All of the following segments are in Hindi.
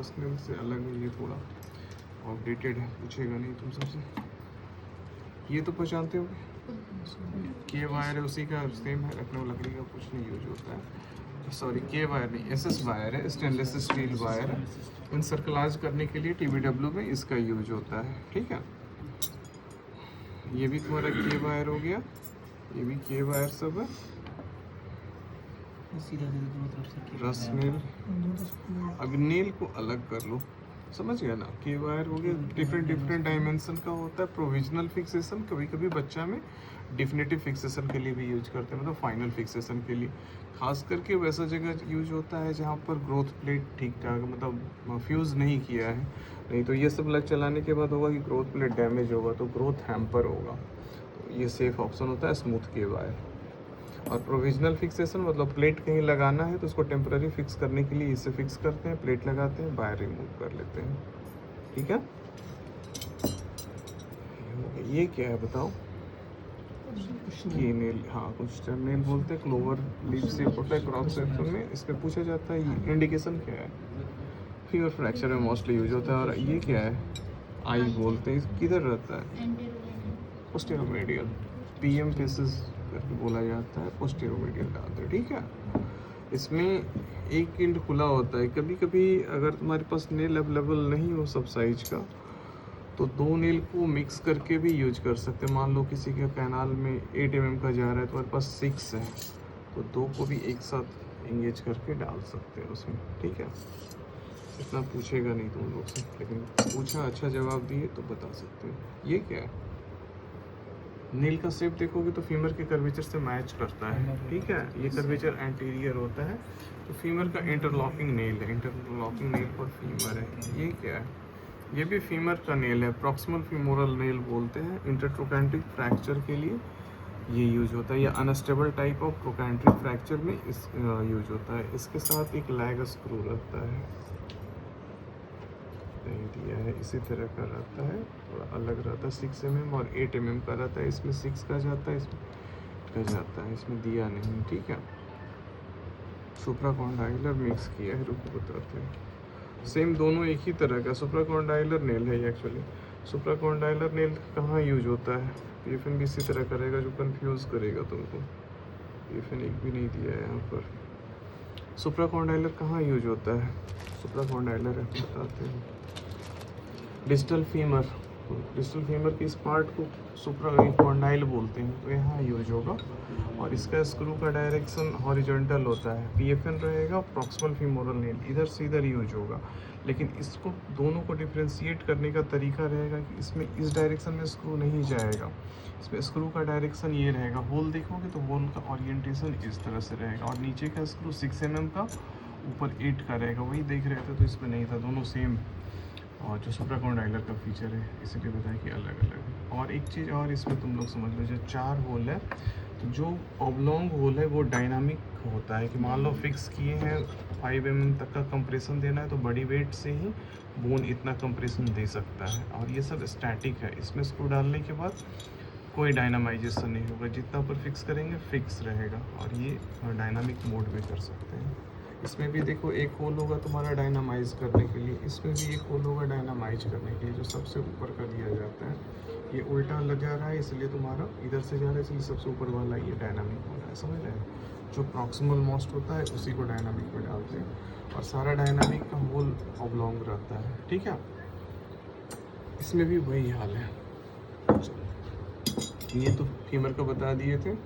रसनेल से अलग है, ये थोड़ा आउटडेटेड है, पूछेगा नहीं तुम सबसे। ये तो पहचानते हो के वायर है, उसी का सेम है, लखनऊ लकड़ी का कुछ नहीं यूज होता है। सॉरी के वायर नहीं, एसएस वायर है, स्टेनलेस स्टील वायर है। इन सर्कलाज करने के लिए टीबीडब्ल्यू में इसका यूज होता है, ठीक है। ये भी तुम्हारा के वायर हो गया, ये भी के वायर सब है। रस नेल, अब नेल को अलग कर लो, समझ गया ना। के वायर हो गया, डिफरेंट डायमेंशन का होता है। प्रोविजनल फिक्सेशन कभी कभी बच्चा में डिफिनेटिव फिक्सेशन के लिए भी यूज करते हैं, मतलब फाइनल फिक्सेशन के लिए। खास करके वैसा जगह यूज होता है जहाँ पर ग्रोथ प्लेट ठीक ठाक मतलब फ्यूज़ नहीं किया है। नहीं तो ये सब लग चलाने के बाद होगा कि ग्रोथ प्लेट डैमेज होगा तो ग्रोथ हैम्पर होगा। तो ये सेफ ऑप्शन होता है स्मूथ के वायर। और प्रोविजनल फिक्सेशन मतलब प्लेट कहीं लगाना है तो उसको टेम्पररी फिक्स करने के लिए इसे फिक्स करते हैं, प्लेट लगाते हैं, वायर रिमूव कर लेते हैं, ठीक है। ये क्या है बताओ? ये नेल, हाँ कुछ नेल बोलते हैं, क्लोवर लीफ से होता है क्रॉस सेक्शन में। इस पर पूछा जाता है ये इंडिकेशन क्या है, फीवर फ्रैक्चर में मोस्टली यूज होता है। और ये क्या है? आई बोलते हैं, किधर रहता है? पोस्टेरोमेडियल, पीएम फेसिस करके बोला जाता है, पोस्टेरोमेडियल डालते हैं, ठीक है। इसमें एक एंड खुला होता है। कभी कभी अगर तुम्हारे पास नेल अवेलेबल नहीं हो सब साइज का तो दो नेल को मिक्स करके भी यूज कर सकते हैं। मान लो किसी के कैनाल में 8 mm का जा रहा है, तुम्हारे पास 6 है, तो दो को भी एक साथ एंगेज करके डाल सकते हैं उसमें, ठीक है। इतना पूछेगा नहीं तुम लोग से, लेकिन पूछा अच्छा जवाब दिए तो बता सकते हो। ये क्या है? नील का शेप देखोगे तो फीमर के कर्वेचर से मैच करता है, ठीक है। ये कर्वेचर एंटीरियर होता है, तो फीमर का इंटरलॉकिंग नेल है, इंटरलॉकिंग नेल पर फीमर है। ये क्या है? ये भी फीमर का नेल है, प्रॉक्सिमल फीमोरल नेल बोलते हैं। इंटरट्रोकैंट्रिक फ्रैक्चर के लिए ये यूज होता है, या अनस्टेबल टाइप ऑफ ट्रोकैंट्रिक फ्रैक्चर में इस यूज होता है। इसके साथ एक लैग स्क्रू रहता है, नहीं दिया है, इसी तरह का रहता है, थोड़ा अलग रहता है, 6 mm और 8 mm का रहता है। इसमें 6 का जाता है, इसमें का जाता है, इसमें दिया नहीं, ठीक है। सुप्राकॉन्डाइलर मिक्स किया है, रुको बताते हैं। सेम दोनों एक ही तरह का सुप्राकॉन्डाइलर नेल है एक्चुअली। सुप्राकॉन्डाइलर नेल कहाँ यूज होता है? पीएफएन भी इसी तरह करेगा जो कंफ्यूज करेगा तुमको। पीएफएन एक भी नहीं दिया है यहाँ पर। सुप्राकॉन्डाइलर कहाँ यूज होता है? सुप्राकॉन्डाइलर है, बताते हैं। डिस्टल फीमर, डिस्टल फीमर की इस पार्ट को सुप्राकॉन्डाइल बोलते हैं, तो यहाँ यूज होगा। और इसका स्क्रू का डायरेक्शन हॉरिजॉन्टल होता है। पीएफएन रहेगा, प्रॉक्सिमल फीमोरल नेल इधर से इधर यूज होगा। लेकिन इसको दोनों को डिफ्रेंशिएट करने का तरीका रहेगा कि इसमें इस डायरेक्शन में स्क्रू नहीं जाएगा, इसमें स्क्रू का डायरेक्शन ये रहेगा। होल देखोगे तो होल का ओरिएंटेशन इस तरह से रहेगा, और नीचे का स्क्रू 6 mm का, ऊपर 8 का रहेगा। वही देख रहे थे तो इसमें नहीं था, दोनों सेम। और जो सुप्राकॉन्डाइलर का फीचर है, इसीलिए बताया कि अलग अलग है। और एक चीज़ और इसमें तुम लोग समझ लो, जो 4 होल है, तो जो ऑब्लोंग होल है वो डायनामिक होता है। कि मान लो फिक्स किए हैं 5 mm तक का कंप्रेशन देना है, तो बड़ी वेट से ही बोन इतना कंप्रेशन दे सकता है। और ये सब स्टैटिक है, इसमें स्क्रू डालने के बाद कोई डायनामाइजेशन नहीं होगा, जितना पर फिक्स करेंगे फिक्स रहेगा। और ये डायनामिक मोड में कर सकते हैं। इसमें भी देखो एक होल होगा तुम्हारा डायनामाइज करने के लिए, इसमें भी एक होल होगा डायनामाइज करने के लिए, जो सबसे ऊपर का दिया जाता है। ये उल्टा लग जा रहा है इसलिए तुम्हारा इधर से जा रहा है, इसलिए सबसे ऊपर वाला ये डायनामिक हो रहा है, समझ रहे हैं। जो प्रॉक्सिमल मोस्ट होता है उसी को डायनामिक में डालते हैं, और सारा डायनामिक का होल ऑब्लोंग रहता है, ठीक है। इसमें भी वही हाल है। ये तो फीमर का बता दिए थे।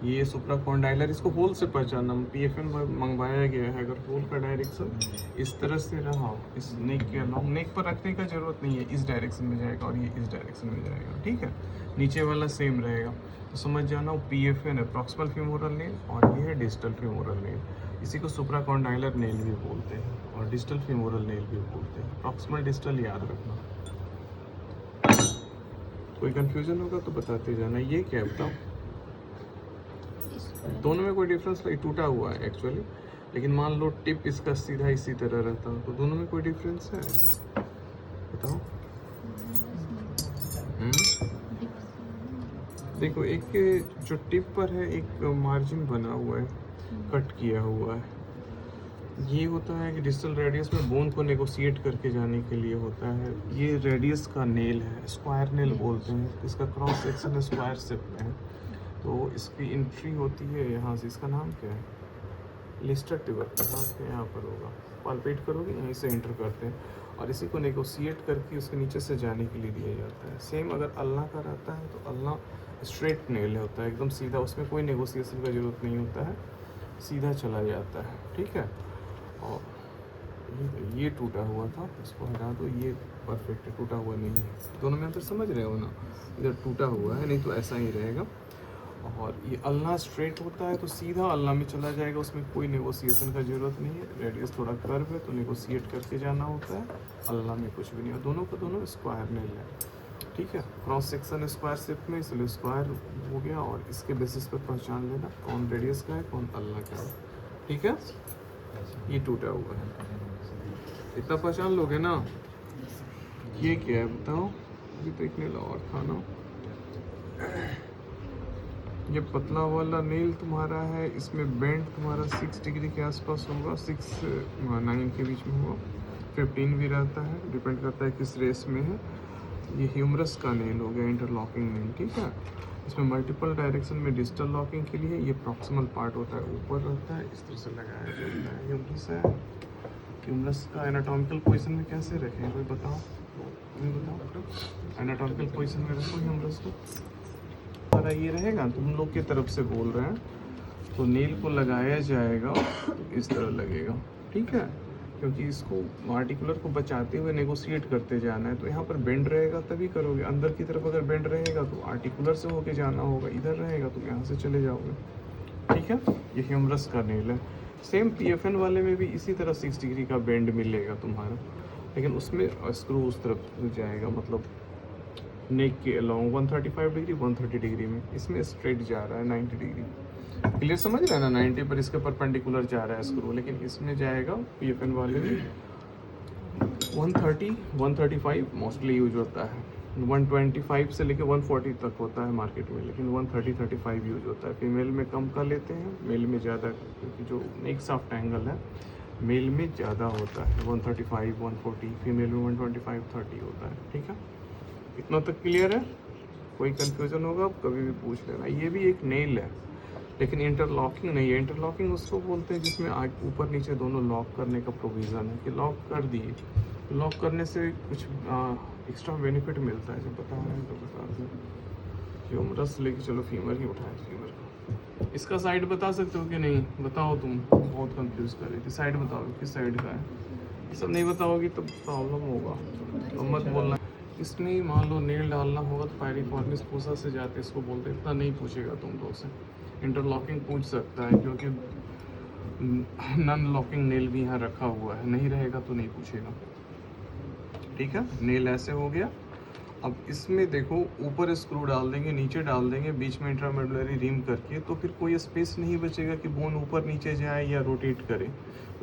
ये सुप्राकॉन्डाइलर, इसको होल से पहचानना, पीएफएन मंगवाया गया है। अगर होल का डायरेक्शन इस तरह से रहा, इस नेक के अलाउ, नेक पर रखने का जरूरत नहीं है, इस डायरेक्शन में जाएगा और ये इस डायरेक्शन में जाएगा, ठीक है। नीचे वाला सेम रहेगा, तो समझ जाना वो पीएफएन है, प्रॉक्सिमल फीमोरल नेल, और ये है डिस्टल फीमोरल नेल। इसी को सुप्राकॉन्डाइलर नेल भी बोलते हैं और डिस्टल फीमोरल नेल भी बोलते हैं। प्रॉक्सिमल डिस्टल याद रखना। कोई कंफ्यूजन होगा तो बताते जाना। ये क्या है बताओ? दोनों में कोई डिफरेंस नहीं, टूटा हुआ है एक्चुअली, लेकिन मान लो टिप इसका सीधा इसी तरह रहता, तो दोनों में कोई डिफरेंस है? बताओ। देखो एक जो टिप पर है एक मार्जिन बना हुआ है, कट किया हुआ है, ये होता है कि डिजिटल रेडियस में बोन को नेगोशिएट करके जाने के लिए होता है। ये रेडियस का नेल है, स्क्वायर नेल बोलते हैं। इसका क्रॉस सेक्शन स्क्वायर शेप में है, तो इसकी एंट्री होती है यहाँ से। इसका नाम क्या है? लिस्टर ट्यूबर के यहाँ पर होगा, पालपेट करोगे यहीं से एंटर करते हैं और इसी को नेगोशिएट करके उसके नीचे से जाने के लिए दिया जाता है। सेम अगर अल्लाह का रहता है तो अल्लाह स्ट्रेट नेल होता है, एकदम सीधा, उसमें कोई नेगोशिएशन का ज़रूरत नहीं होता है, सीधा चला जाता है। ठीक है, और ये टूटा हुआ था, इसको हटा दो, ये परफेक्ट है, टूटा हुआ नहीं है। दोनों में अंतर समझ रहे हो ना? इधर टूटा हुआ है, नहीं तो ऐसा ही रहेगा। और ये अल्लाह स्ट्रेट होता है तो सीधा अल्लाह में चला जाएगा, उसमें कोई नेगोशिएशन का ज़रूरत नहीं है। रेडियस थोड़ा कर्व है तो नेगोशिएट करके जाना होता है, अल्लाह में कुछ भी नहीं है। दोनों का दोनों स्क्वायर नेल है। ठीक है, क्रॉस सेक्शन स्क्वायर शेप में, इसलिए स्क्वायर हो गया। और इसके बेसिस पर पहचान लेना कौन रेडियस का है, कौन अल्लाह का है। ठीक है, ये टूटा हुआ है, इतना पहचान लोगे ना। ये क्या है बताओ? अभी तो एक नेल और था ना। ये पतला वाला नेल तुम्हारा है, इसमें बेंड तुम्हारा 6 डिग्री के आसपास होगा, 6-9 के बीच में होगा। 15 भी रहता है, डिपेंड करता है किस रेस में है। ये ह्यूमरस का नेल हो गया, इंटरलॉकिंग नेल। ठीक है, इसमें मल्टीपल डायरेक्शन में डिजिटल लॉकिंग के लिए ये प्रॉक्सिमल पार्ट होता है, ऊपर रहता है, इस तरह से लगाया जाता है। ह्यूमरस है, ह्यूमरस का एनाटॉमिकल पोजीशन में कैसे रखें, कोई बताओ? नहीं बताओ, एनाटॉमिकल पोजीशन में रखो ह्यूमरस को। हमारा ये रहेगा, तुम लोग की तरफ से बोल रहे हैं, तो नेल को लगाया जाएगा इस तरह लगेगा। ठीक है, क्योंकि इसको आर्टिकुलर को बचाते हुए नेगोशिएट करते जाना है, तो यहाँ पर बेंड रहेगा तभी करोगे। अंदर की तरफ अगर बेंड रहेगा तो आर्टिकुलर से होके जाना होगा, इधर रहेगा तो यहाँ से चले जाओगे। ठीक है, ये ह्यूमरस का नेल है। सेम PFN वाले में भी इसी तरह 6 डिग्री का बेंड मिलेगा तुम्हारा, लेकिन उसमें स्क्रू उस तरफ जाएगा, मतलब नेक के अलॉन्ग 135 डिग्री 130 डिग्री में। इसमें स्ट्रेट जा रहा है 90 डिग्री। क्लियर समझ रहे हैं ना? 90 पर इसके परपेंडिकुलर जा रहा है स्क्रू, लेकिन इसमें जाएगा PFN वाले में 130 135 मोस्टली यूज होता है। 125 से लेकर 140 तक होता है मार्केट में, लेकिन 130-35 यूज होता है। फीमेल में कम का लेते हैं, मेल में ज़्यादा, क्योंकि जो नेक सॉफ्ट एंगल है मेल में ज़्यादा होता है। 135 140, फीमेल में 125-30 होता है। ठीक है, इतना तक क्लियर है? कोई कंफ्यूजन होगा आप कभी भी पूछ लेना। ये भी एक नेल है, लेकिन इंटरलॉकिंग नहीं है। इंटरलॉकिंग उसको बोलते हैं जिसमें आज ऊपर नीचे दोनों लॉक करने का प्रोविज़न है, कि लॉक कर दिए, लॉक करने से कुछ एक्स्ट्रा बेनिफिट मिलता है। जब बता रहे हैं तो बता दें। ह्यूमरस लेके चलो, फीमर ही उठाए फीमर को। इसका साइड बता सकते हो कि नहीं? बताओ, तुम बहुत कंफ्यूज कर रही थी। साइड बताओ किस साइड का है। ये सब नहीं बताओगी तो प्रॉब्लम होगा, तो मत बोलना। इसमें मान लो नेल डालना होगा तो पायरिफॉर्मिस फोसा से जाते इसको बोलते, इतना नहीं पूछेगा तुम लोग से। इंटरलॉकिंग पूछ सकता है, क्योंकि नॉन लॉकिंग नेल भी यहाँ रखा हुआ है, नहीं रहेगा तो नहीं पूछेगा। ठीक है, नेल ऐसे हो गया। अब इसमें देखो, ऊपर स्क्रू डाल देंगे, नीचे डाल देंगे, बीच में इंट्रामेडुलरी रिम करके, तो फिर कोई स्पेस नहीं बचेगा कि बोन ऊपर नीचे जाए या रोटेट करे।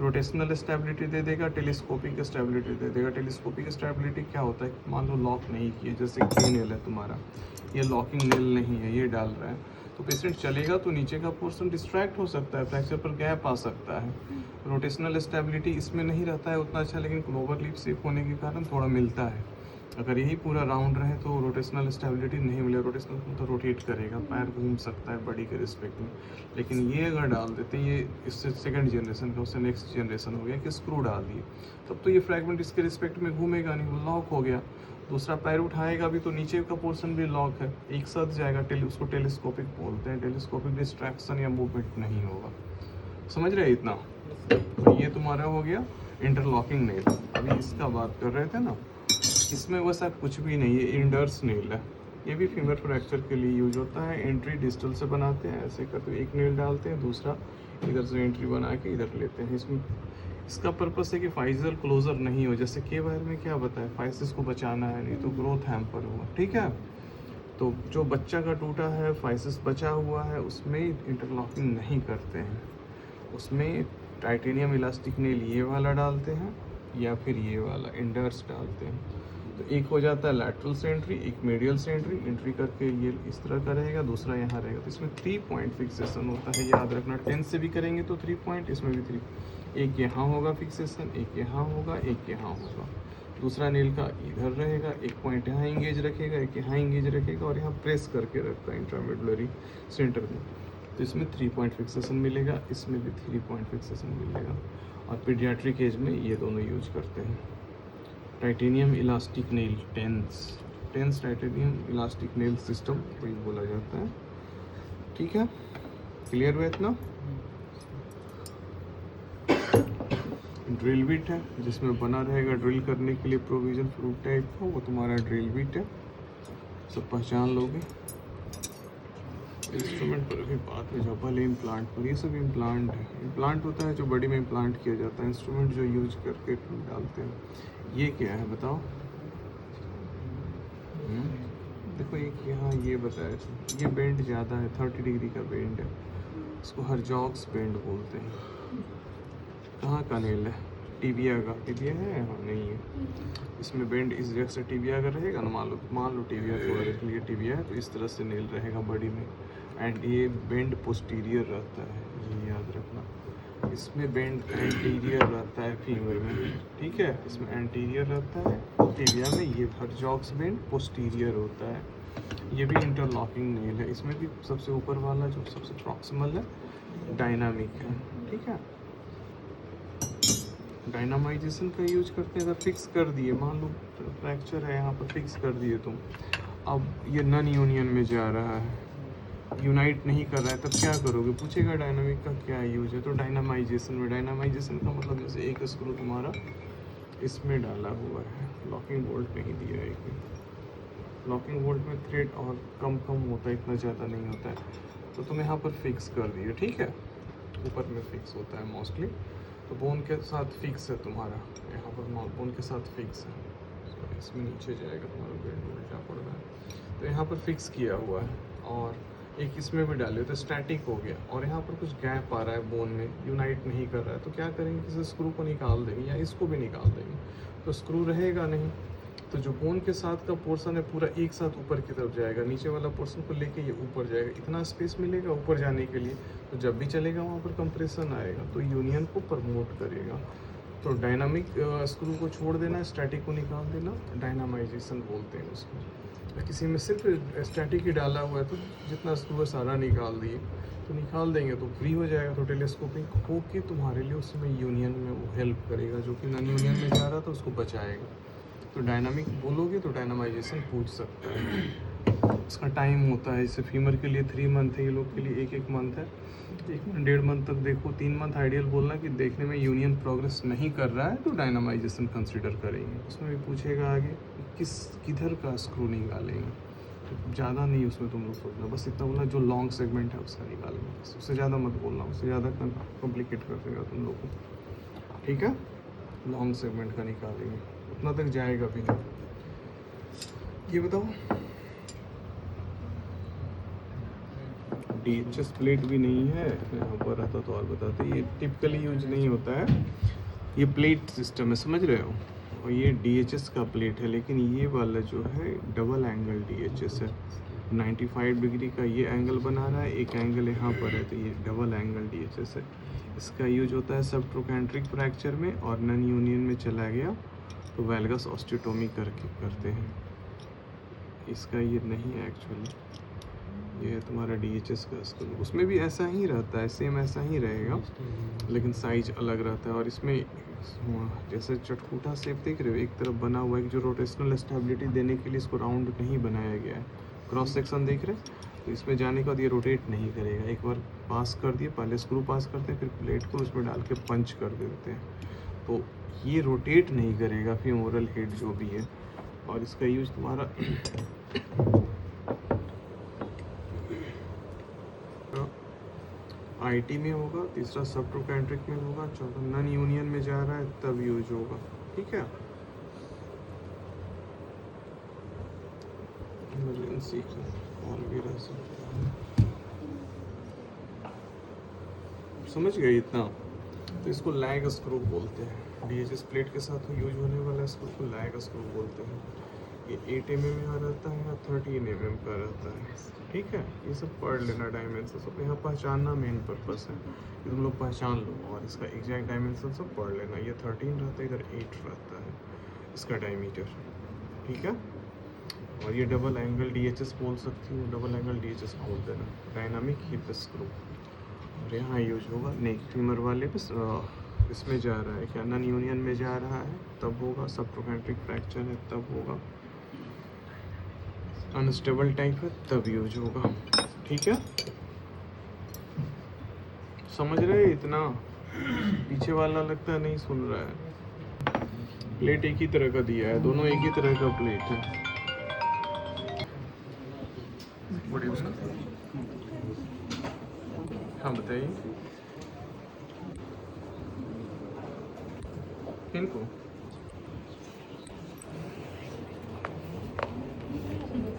रोटेशनल स्टेबिलिटी दे देगा, टेलीस्कोपिक स्टेबिलिटी दे देगा। टेलीस्कोपिक स्टेबिलिटी क्या होता है? मान लो लॉक नहीं किए, जैसे कि नेल है तुम्हारा, ये लॉकिंग नेल नहीं है, ये डाल रहा है, तो पेशेंट चलेगा तो नीचे का पोर्शन डिस्ट्रैक्ट हो सकता है, फ्रैक्चर पर गैप आ सकता है। रोटेशनल स्टेबिलिटी इसमें नहीं रहता है उतना अच्छा, लेकिन क्लोवर लीफ शेप होने के कारण थोड़ा मिलता है। अगर यही पूरा राउंड रहे तो रोटेशनल स्टेबिलिटी नहीं मिलेगा। रोटेशनल तो रोटेट करेगा, पैर घूम सकता है बॉडी के रिस्पेक्ट में। लेकिन ये अगर डाल देते हैं, ये इससे सेकंड जनरेशन का, उससे नेक्स्ट जनरेशन हो गया कि स्क्रू डाल दिए, तब तो ये फ्रैगमेंट इसके रिस्पेक्ट में घूमेगा नहीं, वो लॉक हो गया। दूसरा पैर उठाएगा भी तो नीचे का पोर्शन भी लॉक है, एक साथ जाएगा। उसको टेलीस्कोपिक बोलते हैं। टेलीस्कोपिक डिस्ट्रैक्शन या मूवमेंट नहीं होगा। समझ रहे इतना? तो ये तुम्हारा हो गया इंटरलॉकिंग नेल। अभी इसका बात कर रहे थे ना, इसमें वैसा कुछ भी नहीं है, इंडर्स नेल है। ये भी फिंगर फ्रैक्चर के लिए यूज होता है। एंट्री डिजिटल से बनाते हैं, ऐसे करते एक नेल डालते हैं, दूसरा इधर से एंट्री बना के इधर लेते हैं। इसमें इसका पर्पस है कि फाइजल क्लोजर नहीं हो, जैसे के वायर में क्या बताया, फाइसिस को बचाना है, नहीं तो ग्रोथ हैम्पर हुआ। ठीक है, तो जो बच्चा का टूटा है, फाइसिस बचा हुआ है, उसमें इंटरलॉकिंग नहीं करते हैं। उसमें टाइटेनियम इलास्टिक नेल ये वाला डालते हैं, या फिर ये वाला इंडर्स डालते हैं। तो एक हो जाता है लैटरल से एंट्री, एक मीडियल से एंट्री करके ये इस तरह का रहेगा, दूसरा यहाँ रहेगा। तो इसमें 3 पॉइंट फिक्सेशन होता है, याद रखना। 10 से भी करेंगे तो 3 पॉइंट, इसमें भी 3, एक यहाँ होगा फिक्सेशन, एक यहाँ होगा, एक यहाँ होगा। दूसरा नेल का इधर रहेगा, एक पॉइंट यहाँ इंगेज रखेगा, एक यहाँ इंगेज रखेगा और यहाँ प्रेस करके रखता है इंट्रामेडुलरी सेंटर में। तो इसमें 3 पॉइंट फिक्सेशन मिलेगा, इसमें भी 3 पॉइंट फिक्सेशन मिलेगा। और पीडियाट्रिक एज में ये दोनों यूज करते हैं। Titanium elastic nail, TENS titanium elastic nail system वही बोला जाता है। ठीक है, क्लियर हुआ इतना? ड्रिल बिट है जिसमें बना रहेगा ड्रिल करने के लिए प्रोविजन फ्रूट टाइप का, वो तुम्हारा ड्रिल बिट है, सब पहचान लोगे। इंस्ट्रूमेंट पर अभी बात में, जो पहले इम्प्लांट पर, ये सब इम्प्लांट है। इम्प्लांट होता है जो बॉडी में इम्प्लांट किया जाता है, इंस्ट्रूमेंट जो यूज करके डालते हैं। ये क्या है बताओ? देखो एक यहाँ ये बताया था, ये बेंड ज़्यादा है, 30 डिग्री का बेंड है, इसको हर्जॉग्स बेंड बोलते हैं। कहाँ का नेल है? टिबिया का। टिबिया है? हाँ, नहीं है। इसमें बेंड इस जगह से टिबिया का रहेगा ना, मान लो टिबिया थोड़ा देख लिया, टिबिया है तो इस तरह से नेल रहेगा बॉडी में। एंड ये बेंड पोस्टीरियर रहता है, ये याद रखना। इसमें बेंड एंटीरियर रहता है फीमर में, ठीक है, इसमें एंटीरियर रहता है टिबिया में। ये हर्जॉग्स बेंड पोस्टीरियर होता है। ये भी इंटरलॉकिंग नेल है। इसमें भी सबसे ऊपर वाला जो सबसे प्रॉक्सिमल है डायनामिक है, ठीक है। डायनामाइजेशन का यूज करते हैं। अगर फिक्स कर दिए, मान लो फ्रैक्चर है यहाँ पर, फिक्स कर दिए तुम, अब ये नॉन यूनियन में जा रहा है, यूनाइट नहीं कर रहा है, तब क्या करोगे? पूछेगा डायनामिक का क्या यूज है। तो डायनामाइजेशन में, डायनामाइजेशन का मतलब जैसे एक स्क्रू तुम्हारा इसमें डाला हुआ है, लॉकिंग बोल्ट नहीं दिया है, एक लॉकिंग बोल्ट में थ्रेड और कम होता है, इतना ज़्यादा नहीं होता है, तो तुम यहाँ पर फिक्स कर दिए, ठीक है, ऊपर में फिक्स होता है मोस्टली। तो बोन के साथ फिक्स है तुम्हारा, यहाँ पर बोन के साथ फिक्स है, तो इसमें नीचे जाएगा तुम्हारा बेंड, उल्टा पड़ रहा है, तो यहाँ पर फिक्स किया हुआ है। और एक इसमें भी डाले तो स्टैटिक हो गया, और यहाँ पर कुछ गैप आ रहा है बोन में, यूनाइट नहीं कर रहा है, तो क्या करेंगे? किसी स्क्रू को निकाल देंगे या इसको भी निकाल देंगे, तो स्क्रू रहेगा नहीं। तो जो बोन के साथ का पोर्शन है पूरा एक साथ ऊपर की तरफ जाएगा, नीचे वाला पोर्शन को लेके ये ऊपर जाएगा, इतना स्पेस मिलेगा ऊपर जाने के लिए। तो जब भी चलेगा वहाँ पर कंप्रेशन आएगा, तो यूनियन को प्रमोट करेगा। तो डायनामिक स्क्रू को छोड़ देना, स्टैटिक को निकाल देना, डायनामाइजेशन बोलते हैं उसको। किसी में सिर्फ स्टैटिक ही डाला हुआ है तो जितना स्क्रू है सारा निकाल दिए, तो निकाल देंगे तो फ्री हो जाएगा। तो टेलीस्कोपिंग हो के तुम्हारे लिए उसमें यूनियन में वो हेल्प करेगा, जो कि नॉन यूनियन में जा रहा था उसको बचाएगा। तो डायनामिक बोलोगे तो डायनामाइजेशन पूछ सकता है। इसका टाइम होता है, जैसे फीमर के लिए 3 मंथ है, ये लोग के लिए 1 मंथ है, 1 मंथ 1.5 मंथ तक देखो, 3 मंथ आइडियल बोलना कि देखने में यूनियन प्रोग्रेस नहीं कर रहा है तो डायनामाइजेशन कंसिडर करेंगे। उसमें भी पूछेगा आगे किधर का स्क्रू निकालेंगे, तो ज़्यादा नहीं उसमें तुम लोग सोचना, बस इतना बोलना जो लॉन्ग सेगमेंट है उसका निकालेंगे, बस उससे ज़्यादा मत बोलना, उससे ज़्यादा कॉम्प्लिकेट कर देगा तुम लोग को, ठीक है। लॉन्ग सेगमेंट का निकालेंगे, उतना तक जाएगा भी नहीं। ये बताओ, DHS प्लेट भी नहीं है यहाँ पर, रहता तो और बताते। ये टिपिकली यूज नहीं होता है, ये प्लेट सिस्टम है, समझ रहे हो। और ये DHS का प्लेट है, लेकिन ये वाला जो है डबल एंगल DHS है, 95 डिग्री का ये एंगल बना रहा है, एक एंगल यहाँ पर है, तो ये डबल एंगल DHS है। इसका यूज होता है सब ट्रोकेंट्रिक फ्रैक्चर में, और नॉन यूनियन में चला गया तो वेल्गस ऑस्टियोटोमी करते हैं। इसका ये नहीं है एक्चुअली, ये है तुम्हारा DHS का स्क्रू, उसमें भी ऐसा ही रहता है, सेम ऐसा ही रहेगा, लेकिन साइज अलग रहता है। और इसमें जैसे चटकूटा शेप देख रहे हो, एक तरफ बना हुआ है जो रोटेशनल स्टेबिलिटी देने के लिए इसको राउंड नहीं बनाया गया है, क्रॉस सेक्शन देख रहे हैं, तो इसमें जाने के बाद ये रोटेट नहीं करेगा। एक बार पास कर दिए, पहले स्क्रू पास करते हैं, फिर प्लेट को उसमें डाल के पंच कर देते हैं, तो ये रोटेट नहीं करेगा फीमोरल हेड जो भी है। और इसका यूज तुम्हारा IT में होगा, तीसरा सब ट्रोकेंट्रिक में होगा, चौथा नॉन यूनियन में जा रहा है तब यूज होगा, ठीक है। इमरजेंसी और भी रह सकता है, समझ गए इतना। तो इसको लैग स्क्रू बोलते हैं। DHS प्लेट के साथ यूज होने वाला स्क्रू को लैग स्क्रू बोलते हैं। ये 8 mm का रहता है या 13 mm का रहता है, ठीक है। ये सब पढ़ लेना डायमेंशन सब, यहाँ पहचानना मेन पर्पस है कि तुम लोग पहचान लो, और इसका एग्जैक्ट डायमेंशन सब पढ़ लेना। ये 13 रहता है, इधर 8 रहता है इसका डायमीटर, ठीक है। और ये डबल एंगल DHS बोल सकती हूँ, डबल एंगल DHS बोल देना, डायनामिक हिप स्क्रू। और यहाँ यूज होगा नेक ट्रिमर वाले पे, इसमें जा रहा है क्या, नन यूनियन में जा रहा है तब होगा, सबट्रोकेंट्रिक फ्रैक्चर है तब होगा, अनस्टेबल टाइप है तब यूज होगा, ठीक है। समझ रहे इतना? पीछे वाला लगता है नहीं सुन रहा है। प्लेट एक ही तरह का दिया है, दोनों एक ही तरह का प्लेट है। हाँ बताइए इनको।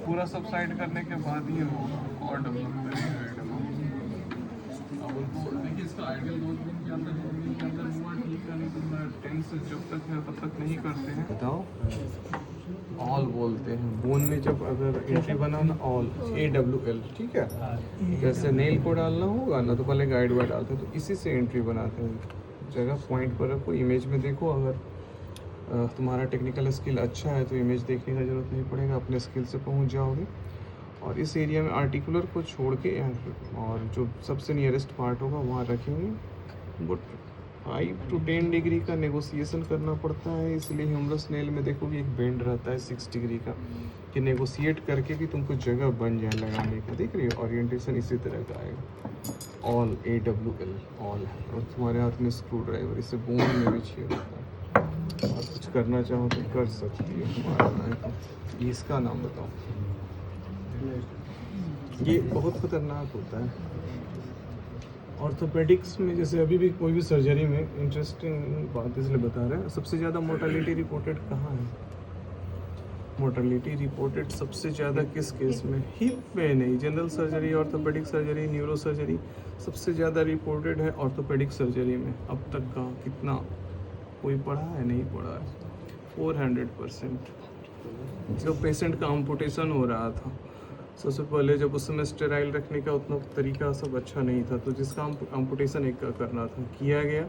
पूरा सब साइड करने के बाद ही होगा और डेवलप करेगा। देखिए इसका आइडियल 2 दिन के अंदर, 2 दिन के अंदर हुआ ठीक है, नहीं तो मैं 10 से जब तक है तब तक नहीं करते हैं। बताओ ऑल बोलते हैं बोन में, जब अगर एंट्री बनाना ऑल AWL, ठीक है। जैसे नेल को डालना होगा ना तो पहले गाइड वाइड डालते हैं, तो इसी से एंट्री बनाते हैं। जगह पॉइंट पर रखो, इमेज में देखो। अगर तुम्हारा टेक्निकल स्किल अच्छा है तो इमेज देखने का ज़रूरत नहीं पड़ेगा, अपने स्किल से पहुंच जाओगे। और इस एरिया में आर्टिकुलर को छोड़ के और जो सबसे नियरेस्ट पार्ट होगा वहाँ रखेंगे। बट 5 to 10 डिग्री का नेगोशिएशन करना पड़ता है, इसलिए ह्यूमरस नेल में देखोगे एक बेंड रहता है 6 डिग्री का, कि नेगोशिएट करके भी तुमको जगह बन जाए लगाने का। देख रही हो, ओरिएंटेशन इसी तरह का आएगा। ऑल AWL ऑल है, और तुम्हारे हाथ में स्क्रू ड्राइवर, इसे बोन में भी छेद होता है। और कुछ करना चाहो तो कर सकती हो, तुम्हारा तो। इसका नाम बताओ। ये बहुत खतरनाक होता है ऑर्थोपेडिक्स में। जैसे अभी भी कोई भी सर्जरी में, इंटरेस्टिंग बात इसलिए बता रहे हैं, सबसे ज़्यादा मोर्टेलिटी रिपोर्टेड कहाँ है? मोर्टेलिटी रिपोर्टेड सबसे ज़्यादा किस केस में? हिप में नहीं, general surgery, orthopaedic surgery, neuro surgery, सबसे ज़्यादा रिपोर्टेड है ऑर्थोपेडिक सर्जरी में। अब तक का कितना कोई पढ़ा है? नहीं पढ़ा है। 400%। जब पेशेंट का अम्पुटेशन हो रहा था सबसे पहले, जब उस समय स्टेराइल रखने का उतना तरीका सब अच्छा नहीं था, तो जिसका अम्पुटेशन एक का करना था किया गया,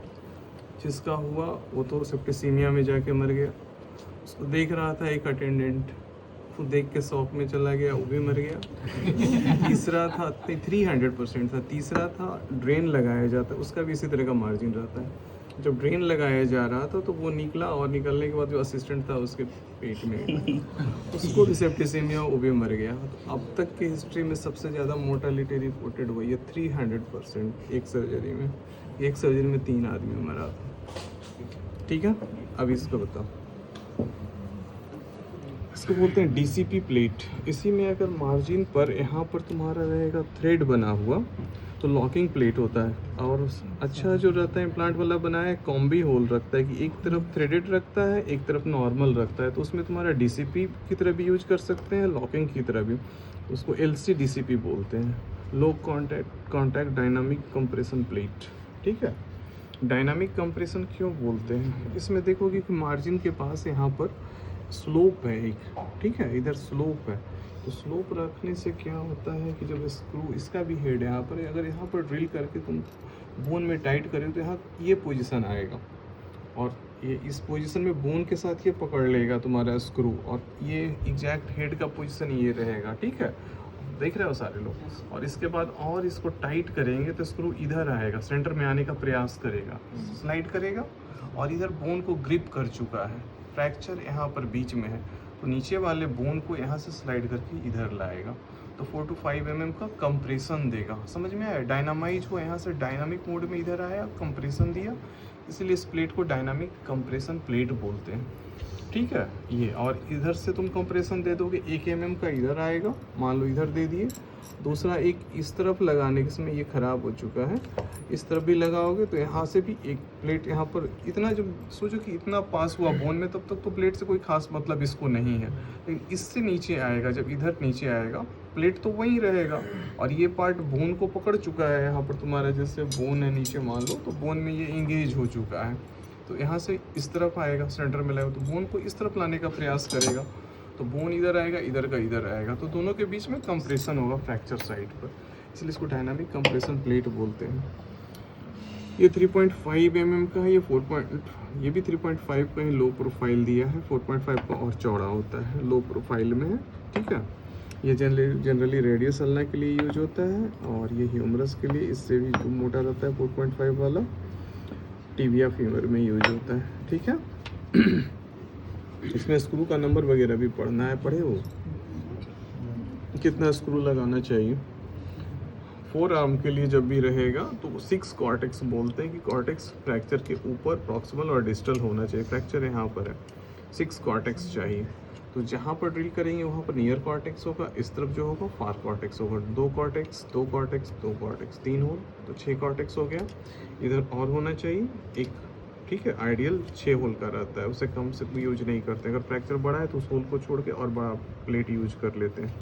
जिसका हुआ वो तो सेप्टिसीमिया में जाके मर गया। उसको देख रहा था एक अटेंडेंट, वो देख के शॉक में चला गया, वो भी मर गया। तीसरा था 300% था। तीसरा था ड्रेन लगाया जाता है, उसका भी इसी तरह का मार्जिन रहता है। जब ड्रेन लगाया जा रहा था तो वो निकला, और निकलने के बाद जो असिस्टेंट था उसके पेट में, उसको भी सेप्टिसीमिया, वो भी मर गया। तो अब तक की हिस्ट्री में सबसे ज़्यादा मोर्टेलिटी रिपोर्टेड हुई है 300% एक सर्जरी में। एक सर्जरी में 3 आदमी मरा था, ठीक है। अब इसको बताओ, इसको बोलते हैं DCP प्लेट। इसी में अगर मार्जिन पर यहाँ पर तुम्हारा रहेगा थ्रेड बना हुआ तो लॉकिंग प्लेट होता है। और अच्छा जो रहता है इम्प्लांट वाला बनाया है, कॉम्बी होल रखता है कि एक तरफ थ्रेडेड रखता है, एक तरफ नॉर्मल रखता है। तो उसमें तुम्हारा DCP की तरह भी यूज कर सकते हैं, लॉकिंग की तरह भी। उसको LC DCP बोलते हैं, लो कॉन्टैक्ट डायनामिक कंप्रेशन प्लेट, ठीक है। डायनामिक कंप्रेशन क्यों बोलते हैं? इसमें देखोगे कि मार्जिन के पास यहाँ पर स्लोप है एक, ठीक है, इधर स्लोप है। तो स्लोप रखने से क्या होता है कि जब स्क्रू, इसका भी हेड यहाँ पर है, अगर यहाँ पर ड्रिल करके तुम बोन में टाइट करें तो यहाँ ये पोजीशन आएगा, और ये इस पोजीशन में बोन के साथ ये पकड़ लेगा तुम्हारा स्क्रू, और ये एग्जैक्ट हेड का पोजीशन ये रहेगा, ठीक है। देख रहे हो सारे लोग। और इसके बाद और इसको टाइट करेंगे तो स्क्रू इधर आएगा, सेंटर में आने का प्रयास करेगा, स्लाइड करेगा, और इधर बोन को ग्रिप कर चुका है। फ्रैक्चर यहाँ पर बीच में है, तो नीचे वाले बोन को यहाँ से स्लाइड करके इधर लाएगा, तो 4 to 5 mm का कंप्रेशन देगा। समझ में आया? डायनामाइज हो, यहाँ से डायनामिक मोड में इधर आया, कंप्रेशन दिया, इसलिए इस प्लेट को डायनामिक कंप्रेशन प्लेट बोलते हैं, ठीक है। ये और इधर से तुम कंप्रेशन दे दोगे, 1 mm का इधर आएगा, मान लो इधर दे दिए, दूसरा एक इस तरफ लगाने के समय ये ख़राब हो चुका है, इस तरफ भी लगाओगे तो यहाँ से भी एक प्लेट यहाँ पर, इतना जब सोचो कि इतना पास हुआ बोन में, तब तक तो प्लेट से कोई खास मतलब इसको नहीं है, लेकिन इससे नीचे आएगा, जब इधर नीचे आएगा प्लेट तो वहीं रहेगा, और ये पार्ट बोन को पकड़ चुका है। यहाँ पर तुम्हारा जैसे बोन है नीचे मान लो, तो बोन में ये इंगेज हो चुका है, तो यहाँ से इस तरफ आएगा, सेंटर में लाएगा, तो बोन को इस तरफ लाने का प्रयास करेगा, तो बोन इधर आएगा, इधर का इधर आएगा, तो दोनों के बीच में कंप्रेशन होगा फ्रैक्चर साइड पर, इसलिए इसको डायनामिक कंप्रेशन प्लेट बोलते हैं। ये 3.5 mm का है, ये भी 3.5 का ही लो प्रोफाइल दिया है, 4.5 का और चौड़ा होता है, लो प्रोफाइल में है, ठीक है। ये जनरली रेडियस अल्ना के लिए यूज होता है, और ये ह्यूमरस के लिए इससे भी जो मोटा रहता है 4.5 वाला टिबिया फीमर में यूज होता है, ठीक है। इसमें स्क्रू का नंबर वगैरह भी पढ़ना है, पढ़े हो कितना स्क्रू लगाना चाहिए। 4 आर्म के लिए जब भी रहेगा तो 6 कॉर्टेक्स बोलते हैं कि कॉर्टेक्स फ्रैक्चर के ऊपर प्रॉक्सिमल और डिस्टल होना चाहिए, फ्रैक्चर यहाँ पर है, 6 कॉर्टेक्स चाहिए। तो जहाँ पर ड्रिल करेंगे वहाँ पर नियर कॉर्टेक्स होगा, इस तरफ जो होगा फार कॉर्टेक्स होगा, 2 कॉर्टेक्स 2 कॉर्टेक्स 2 कॉर्टेक्स 3 होल, तो 6 कॉर्टेक्स हो गया। इधर और होना चाहिए एक, ठीक है। आइडियल 6 होल का रहता है, उससे कम से यूज नहीं करते, अगर फ्रैक्चर बड़ा है तो उस होल को छोड़ के और बड़ा प्लेट यूज कर लेते हैं।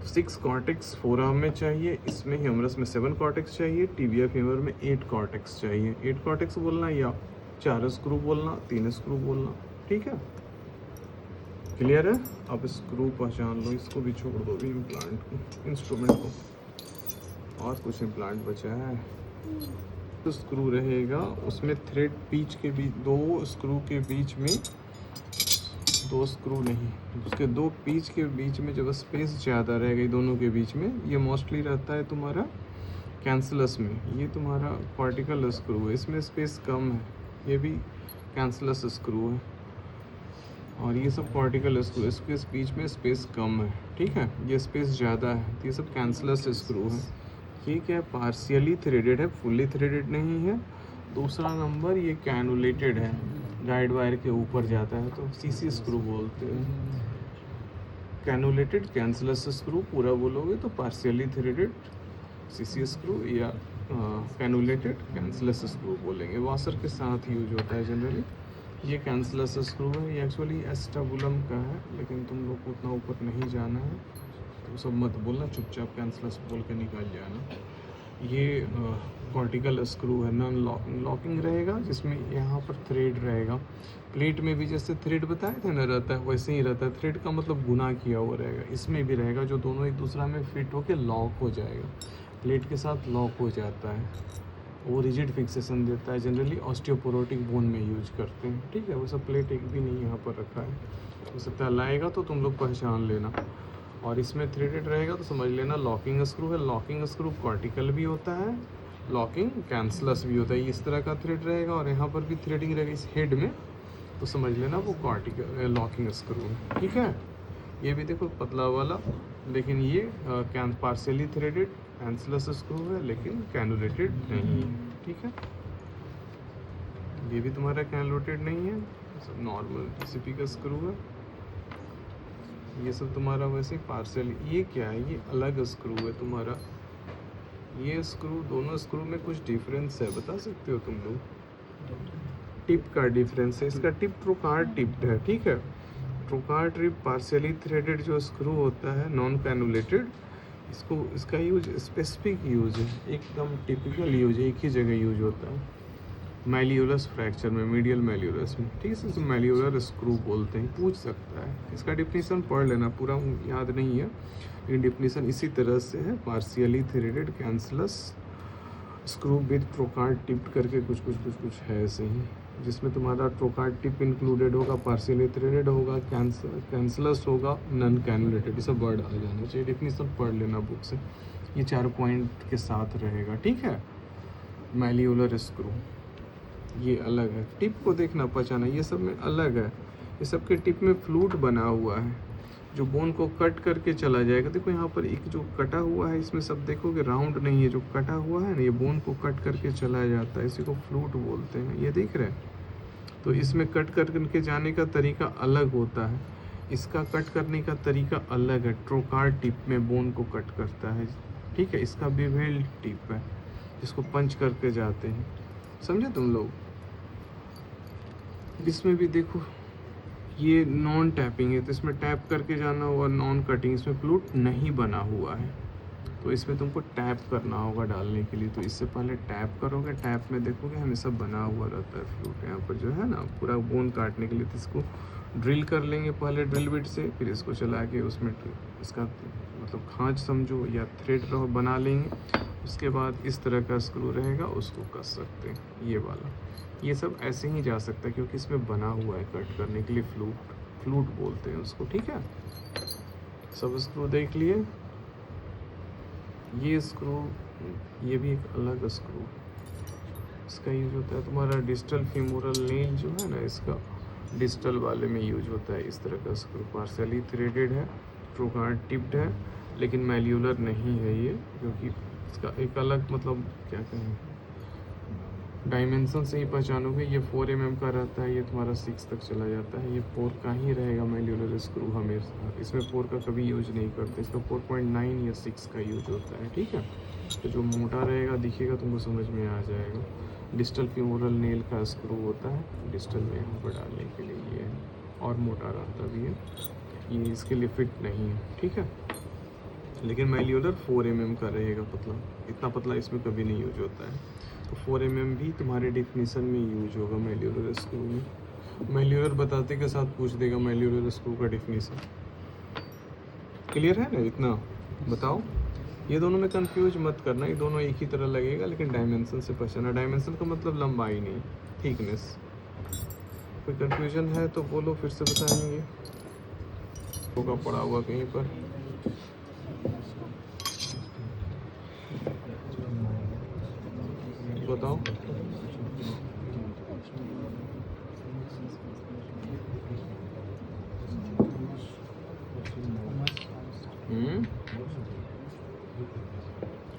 6 कॉर्टेक्स 4 आर्म में चाहिए, इसमें ह्यूमरस में 7 कॉर्टेक्स चाहिए, टिबिया फीमर में 8 कॉर्टेक्स चाहिए। 8 कॉर्टेक्स बोलना या 4 स्क्रू बोलना, 3 स्क्रू बोलना, ठीक है। क्लियर है। अब स्क्रू पहचान लो, इसको भी छोड़ दो भी इम्प्लांट को, इंस्ट्रूमेंट को, और कुछ इम्प्लांट बचा है। तो स्क्रू रहेगा, उसमें थ्रेड बीच के बीच, 2 स्क्रू के बीच में, 2 स्क्रू नहीं, उसके 2 पीच के बीच में जब स्पेस ज़्यादा रहेगा दोनों के बीच में, ये मोस्टली रहता है तुम्हारा कैंसलस में, ये तुम्हारा पार्टिकल स्क्रू है, इसमें स्पेस कम है, ये भी कैंसलस स्क्रू है, और ये सब पार्टिकल स्क्रू, इसके बीच में स्पेस कम है, ठीक है, ये स्पेस ज़्यादा है, तो ये सब कैंसलस स्क्रू है। ये क्या है, पार्शियली थ्रेडेड है, फुल्ली थ्रेडेड नहीं है। दूसरा नंबर ये कैनुलेटेड है, गाइड वायर के ऊपर जाता है, तो सीसी स्क्रू बोलते हैं। कैनुलेटेड कैंसलस स्क्रू पूरा बोलोगे तो पार्शियली थ्रेडेड सीसी स्क्रू, या कैनुलेटेड कैंसलस स्क्रू बोलेंगे, वाशर के साथ यूज होता है जनरली। ये कैंसलस स्क्रू है, ये एक्चुअली एस्टाबुलम का है, लेकिन तुम लोग को उतना ऊपर नहीं जाना है, तो सब मत बोलना, चुपचाप कैंसलस बोल के निकाल जाना। ये कॉर्टिकल स्क्रू है, नॉन लॉकिंग रहेगा, जिसमें यहाँ पर थ्रेड रहेगा। प्लेट में भी जैसे थ्रेड बताए थे ना रहता है, वैसे ही रहता है। थ्रेड का मतलब गुना किया हुआ रहेगा, इसमें भी रहेगा, जो दोनों एक दूसरा में फिट होके लॉक हो जाएगा, प्लेट के साथ लॉक हो जाता है। वो रिजिड फिक्सेशन देता है, जनरली ऑस्टियोपोरोटिक बोन में यूज करते हैं, ठीक है। वो सब प्लेट एक भी नहीं यहाँ पर रखा है, हो सकता है लाएगा तो तुम लोग पहचान लेना। और इसमें थ्रेडेड रहेगा तो समझ लेना लॉकिंग स्क्रू है। लॉकिंग स्क्रू कॉर्टिकल भी होता है, लॉकिंग कैंसलस भी होता है। इस तरह का थ्रेड रहेगा और यहाँ पर भी थ्रेडिंग रहेगा इस हेड में, तो समझ लेना वो कॉर्टिकल लॉकिंग स्क्रू है, ठीक है। ये भी देखो पतला वाला, लेकिन ये पार्शियली थ्रेडेड कैंसलस स्क्रू है, लेकिन कैनुलेटेड नहीं है, ठीक है। ये भी तुम्हारा कैनुलेटेड नहीं है, सब नॉर्मल पीसीपी का स्क्रू है। ये सब तुम्हारा वैसे पार्शियल। ये क्या है, ये अलग स्क्रू है तुम्हारा। ये स्क्रू, दोनों स्क्रू में कुछ डिफरेंस है, बता सकते हो तुम लोग? टिप का डिफरेंस है, इसका टिप ट्रोकार्ड टिप्ड है, ठीक है। ट्रोकार्ड टिप पार्शियली थ्रेडेड जो स्क्रू होता है, नॉन कैनुलेटेड, इसका यूज स्पेसिफिक यूज है, एकदम टिपिकल यूज है, एक ही जगह यूज होता है, मैल्यूलस फ्रैक्चर में, मीडियल मैल्यूलस में, ठीक है। इसे मैल्यूलर स्क्रू बोलते हैं, पूछ सकता है। इसका डिफिनीशन पढ़ लेना, पूरा याद नहीं है, लेकिन डिफिनीशन इसी तरह से है, partially threaded cancellous screw with trocar tipped करके कुछ है ऐसे ही, जिसमें तुम्हारा ट्रोकार्ड टिप इंक्लूडेड होगा, पार्शियली थ्रेडेड होगा, कैंसलस होगा, नॉन कैनुलेटेड, ये सब वर्ड आ जाना चाहिए। डिफिनीशन पढ़ लेना बुक से, ये 4 पॉइंट के साथ रहेगा, ठीक है। मैल्यूलर स्क्रू ये अलग है, टिप को देखना पहचाना, ये सब में अलग है। ये सब के टिप में फ्लूट बना हुआ है, जो बोन को कट करके चला जाएगा। देखो यहाँ पर एक जो कटा हुआ है, इसमें सब देखोगे राउंड नहीं है, जो कटा हुआ है ना, ये बोन को कट करके चला जाता है, इसी को फ्लूट बोलते हैं। ये दिख रहा है, तो इसमें कट करके जाने का तरीका अलग होता है, इसका कट करने का तरीका अलग है। ट्रोकार्ड टिप में बोन को कट करता है, ठीक है। इसका बिवेल टिप है, जिसको पंच करके जाते हैं, समझे तुम लोग। इसमें भी देखो ये नॉन टैपिंग है, तो इसमें टैप करके जाना हुआ, नॉन कटिंग, इसमें फ्लूट नहीं बना हुआ है, तो इसमें तुमको टैप करना होगा डालने के लिए। तो इससे पहले टैप करोगे, टैप में देखोगे हमेशा बना हुआ रहता है फ्लूट यहाँ पर जो है ना, पूरा बोन काटने के लिए। तो इसको ड्रिल कर लेंगे पहले ड्रिल बिट से, फिर इसको चला के उसमें इसका मतलब खांच समझो या थ्रेड रहो बना लेंगे। उसके बाद इस तरह का स्क्रू रहेगा, उसको कस सकते हैं ये वाला। ये सब ऐसे ही जा सकता है क्योंकि इसमें बना हुआ है कट करने के लिए, फ्लूट बोलते हैं उसको। ठीक है, सब स्क्रू देख लिए। ये स्क्रू, ये भी एक अलग स्क्रू, इसका यूज होता है तुम्हारा डिस्टल फीमोरल नेल जो है ना, इसका डिस्टल वाले में यूज होता है इस तरह का स्क्रू। पार्सली थ्रेडेड है, ट्रूगार्ड टिप्ड है, लेकिन मैल्यूलर नहीं है ये, क्योंकि इसका एक अलग मतलब क्या कहें, डायमेंशन से ही पहचानोगे। ये 4 mm का रहता है, ये तुम्हारा 6 तक चला जाता है। ये 4 का ही रहेगा मैल्यूलर स्क्रू हमेशा, इसमें 4 का कभी यूज नहीं करते। इसका 4.9 या 6 का यूज होता है। ठीक है, तो जो मोटा रहेगा दिखेगा तुमको समझ में आ जाएगा। डिस्टल फीमोरल नेल का स्क्रू होता है डिस्टल में यहाँ पर डालने के लिए, ये है, और मोटा रहता भी है ये, इसके लिए फिट नहीं है। ठीक है, लेकिन मैल्यूलर 4 mm का रहेगा, पतला, इतना पतला इसमें कभी नहीं यूज होता है। तो 4 mm भी तुम्हारे डिफिनीशन में यूज होगा मैल्यूलर स्क्रू में। मैल्यूलर बताते के साथ पूछ देगा मैल्यूलर स्क्रू का डिफिनीशन। क्लियर है ना इतना? बताओ, ये दोनों में कंफ्यूज मत करना, ये दोनों एक ही तरह लगेगा, लेकिन डायमेंशन से पहचाना। डायमेंशन का मतलब लंबाई नहीं, थिकनेस। कोई कंफ्यूजन है तो बोलो, फिर से बताएंगे, होगा पड़ा हुआ कहीं पर। बताओ।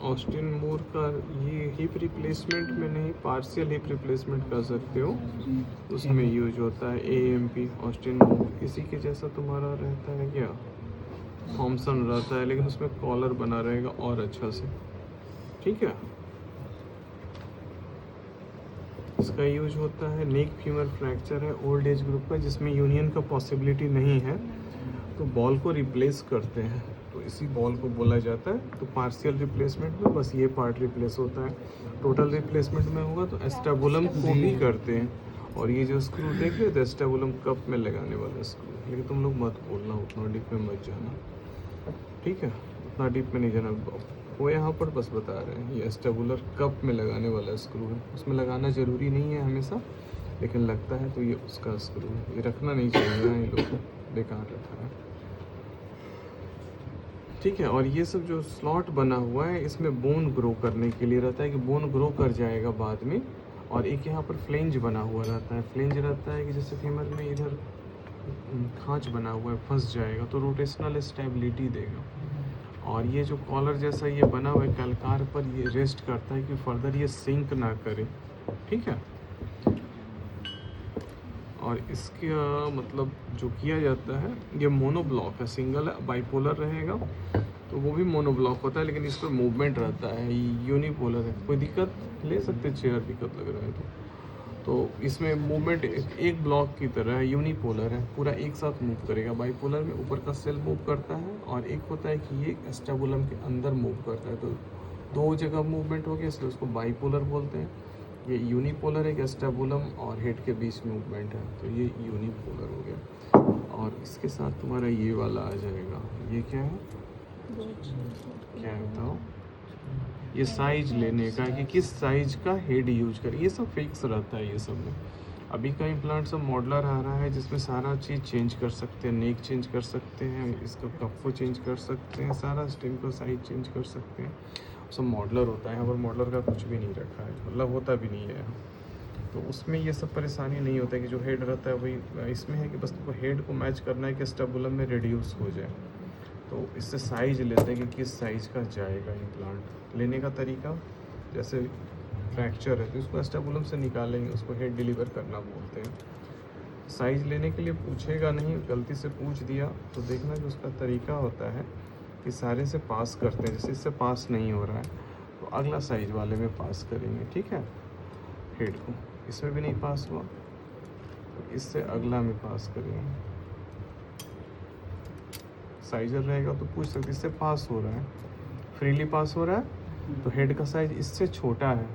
ऑस्टिन मूर का ये हिप रिप्लेसमेंट में नहीं, पार्शियल हिप रिप्लेसमेंट कर सकते हो, उसमें यूज होता है AMP ऑस्टिन मूर। इसी के जैसा तुम्हारा रहता है क्या, थॉमसन रहता है, लेकिन उसमें कॉलर बना रहेगा और अच्छा से। ठीक है, इसका यूज होता है नेक फीमर फ्रैक्चर है ओल्ड एज ग्रुप का, जिसमें यूनियन का पॉसिबिलिटी नहीं है, तो बॉल को रिप्लेस करते हैं, तो इसी बॉल को बोला जाता है। तो पार्शियल रिप्लेसमेंट में बस ये पार्ट रिप्लेस होता है, टोटल रिप्लेसमेंट में होगा तो एस्टेबुलम को भी करते हैं। और ये जो स्क्रू देख रहे थे एस्टेबुलम कप में लगाने वाला स्क्रू, लेकिन तुम लोग मत बोलना, उतना डीप में मत जाना। ठीक है, उतना डीप में नहीं जाना, वो यहाँ पर बस बता रहे हैं ये एस्टेबुलर कप में लगाने वाला स्क्रू है। उसमें लगाना ज़रूरी नहीं है हमेशा, लेकिन लगता है तो ये उसका स्क्रू है। ये रखना नहीं चाहिए ना, ये लोग बेकार रखा है। ठीक है, और ये सब जो स्लॉट बना हुआ है इसमें बोन ग्रो करने के लिए रहता है, कि बोन ग्रो कर जाएगा बाद में। और एक यहाँ पर फ्लेंज बना हुआ रहता है, फ्लेंज रहता है कि जैसे फीमर में इधर खांच बना हुआ है, फंस जाएगा तो रोटेशनल स्टेबिलिटी देगा। और ये जो कॉलर जैसा ये बना हुआ है कलकार पर, ये रेस्ट करता है कि फर्दर ये सिंक ना करे। ठीक है, और इसका मतलब जो किया जाता है, ये मोनोब्लॉक है, सिंगल है, बाइपोलर रहेगा तो वो भी मोनोब्लॉक होता है, लेकिन इस पर मूवमेंट रहता है। यूनिपोलर है, कोई दिक्कत ले सकते, चेयर दिक्कत लग रहा है तो इसमें मूवमेंट एक ब्लॉक की तरह है। यूनिपोलर है, पूरा एक साथ मूव करेगा। बाइपोलर में ऊपर का सेल मूव करता है, और एक होता है कि ये एस्टेबुलम के अंदर मूव करता है, तो दो जगह मूवमेंट हो गया, इसलिए उसको बाइपोलर बोलते हैं। ये यूनिपोलर है कि एस्टेबुलम और हेड के बीच मूवमेंट है, तो ये यूनिपोलर हो गया। और इसके साथ तुम्हारा ये वाला आ जाएगा, ये क्या है, क्या है बताओ, ये साइज लेने का कि किस साइज का हेड यूज करें, ये सब फिक्स रहता है ये सब में। अभी का इम्प्लांट सब मॉडलर आ रहा है, जिसमें सारा चीज़ चेंज कर सकते हैं, नेक चेंज कर सकते हैं, इसका कप को चेंज कर सकते हैं, सारा स्टेम का साइज चेंज कर सकते हैं, सब मॉडलर होता है। और मॉडलर का कुछ भी नहीं रखा है, मतलब होता भी नहीं है, तो उसमें ये सब परेशानी नहीं होता है कि जो हेड रहता है वही इसमें है, कि बस तुमको हेड को मैच करना है कि स्टेबुलम में रिड्यूस हो जाए। तो इससे साइज लेते हैं कि किस साइज़ का जाएगा इम्प्लांट। लेने का तरीका, जैसे फ्रैक्चर है तो इसको एस्टेबुलम से निकालेंगे, उसको हेड डिलीवर करना बोलते हैं। साइज़ लेने के लिए पूछेगा नहीं, गलती से पूछ दिया तो देखना कि उसका तरीका होता है कि सारे से पास करते हैं, जैसे इससे पास नहीं हो रहा है तो अगला साइज़ वाले में पास करेंगे। ठीक है, हेड को इसमें भी नहीं पास हुआ तो इससे अगला में पास करेंगे। साइजर रहेगा तो पूछ सकते इससे पास हो रहा है, फ्रीली पास हो रहा है, तो हेड का साइज इससे छोटा है,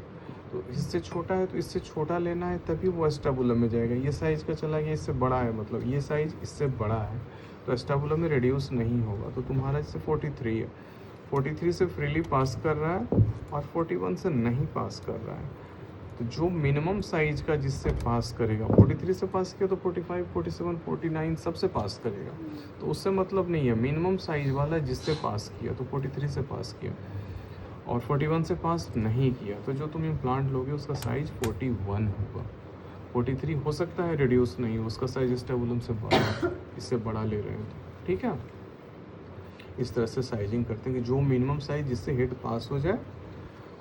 तो इससे छोटा है तो इससे छोटा लेना है, तभी वो एस्टाबुलम में जाएगा। ये साइज़ का चला गया, इससे बड़ा है, मतलब ये साइज़ इससे बड़ा है, तो एस्टाबुलम में रिड्यूस नहीं होगा। तो तुम्हारा जैसे 43 है, 43 से फ्रीली पास कर रहा है और 41 से नहीं पास कर रहा है। तो जो मिनिमम साइज का जिससे पास करेगा, 43 से पास किया तो 45, 47, 49 सबसे पास करेगा, तो उससे मतलब नहीं है। मिनिमम साइज वाला जिससे पास किया तो 43 से पास किया और 41 से पास नहीं किया, तो जो तुम इम्प्लांट लोगे उसका साइज 41 होगा। 43 हो सकता है रिड्यूस नहीं हो, उसका साइज एस्टेबुलम से बड़ा, इससे बड़ा ले रहे हैं, तो ठीक है। इस तरह से साइजिंग करते हैं कि जो मिनिमम साइज जिससे हेड पास हो जाए,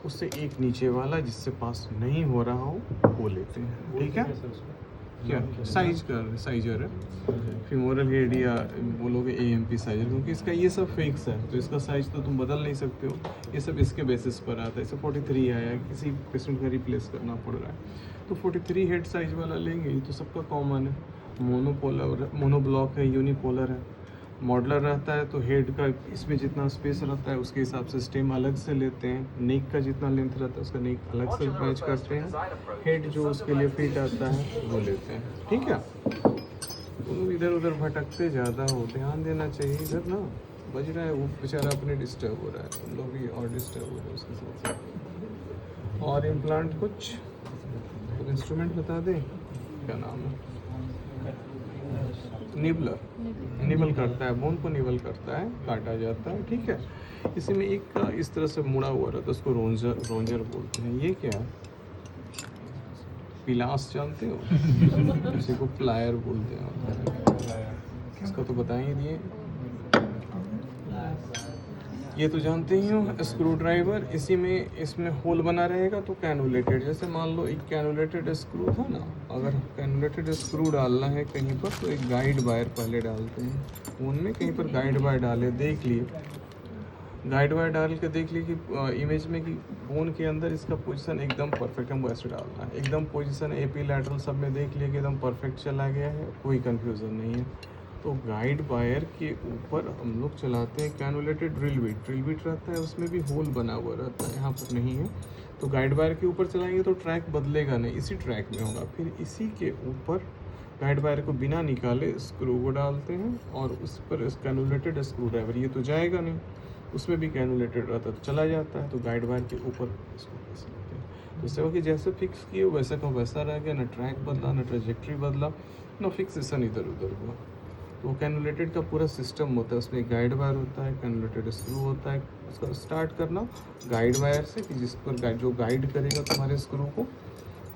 उससे एक नीचे वाला जिससे पास नहीं हो रहा हो वो लेते हैं, ठीक है। क्या साइजर है, फीमोरल हेड या बोलोगे AMP साइजर, क्योंकि इसका ये सब फिक्स है, तो इसका साइज तो तुम बदल नहीं सकते हो, ये सब इसके बेसिस पर आता है। इसे 43 आया, किसी पेशेंट का रिप्लेस करना पड़ रहा है, तो 43 हेड साइज वाला लेंगे। ये तो सबका कॉमन है, मोनोपोलर, मोनोब्लॉक है, यूनिपोलर है। मॉडलर रहता है तो हेड का इसमें जितना स्पेस रहता है उसके हिसाब से स्टेम अलग से लेते हैं, नेक का जितना लेंथ रहता है उसका नेक अलग से मैच करते हैं, हेड जो उसके लिए फिट आता है वो लेते हैं, ठीक है। तुम इधर उधर भटकते ज़्यादा हो, ध्यान देना चाहिए इधर ना, बज रहा है वो बेचारा अपने डिस्टर्ब हो रहा है, तुम लोग भी और डिस्टर्ब हो रहे हो उसके साथ साथ। और इम्प्लांट कुछ तो इंस्ट्रूमेंट बता दें, क्या नाम है, निबलर, निबल करता है, बोन को निबल करता है, काटा जाता है, ठीक है। इसी में एक इस तरह से मुड़ा हुआ रहता है, उसको रोंजर बोलते हैं। ये क्या है, पिलास जानते हो किसी को प्लायर बोलते हैं, इसका तो बता ही दिए। ये तो जानते ही हो, स्क्रू ड्राइवर, इसी में इसमें होल बना रहेगा तो कैनुलेटेड, जैसे मान लो एक कैनुलेटेड स्क्रू था ना, अगर कैनुलेटेड स्क्रू डालना है कहीं पर तो एक गाइड वायर पहले डालते हैं, उनमें कहीं पर गाइड वायर डाले, देख लिए, गाइड वायर डाल के देख लिए कि इमेज में कि बोन के अंदर इसका पोजीशन एकदम परफेक्ट, हमको ऐसे डालना है, एकदम पोजीशन AP लैटरल सब में देख लिए कि एकदम परफेक्ट चला गया है, कोई कन्फ्यूज़न नहीं है। तो गाइड वायर के ऊपर हम लोग चलाते हैं कैनुलेटेड ड्रिल बिट रहता है, उसमें भी होल बना हुआ रहता है, यहाँ पर नहीं है। तो गाइड वायर के ऊपर चलाएंगे तो ट्रैक बदलेगा नहीं, इसी ट्रैक में होगा। फिर इसी के ऊपर गाइड वायर को बिना निकाले स्क्रू को डालते हैं और उस पर कैनुलेटेड स्क्रू ड्राइवर, ये तो जाएगा नहीं, उसमें भी कैनुलेटेड रहता है तो चला जाता है, तो गाइड वायर के ऊपर इसको फंस लेते हैं। तो इससे हो कि जैसे फिक्स किए वैसा का वैसा रह गया, ना ट्रैक बदला, ना ट्रेजेक्ट्री बदला, ना फिक्सेशन इधर उधर हुआ। तो कैनुलेटेड का पूरा सिस्टम होता है, उसमें गाइड वायर होता है, कैनुलेटेड स्क्रू होता है। उसका स्टार्ट करना गाइड वायर से कि जिस पर जो गाइड करेगा तुम्हारे स्क्रू को,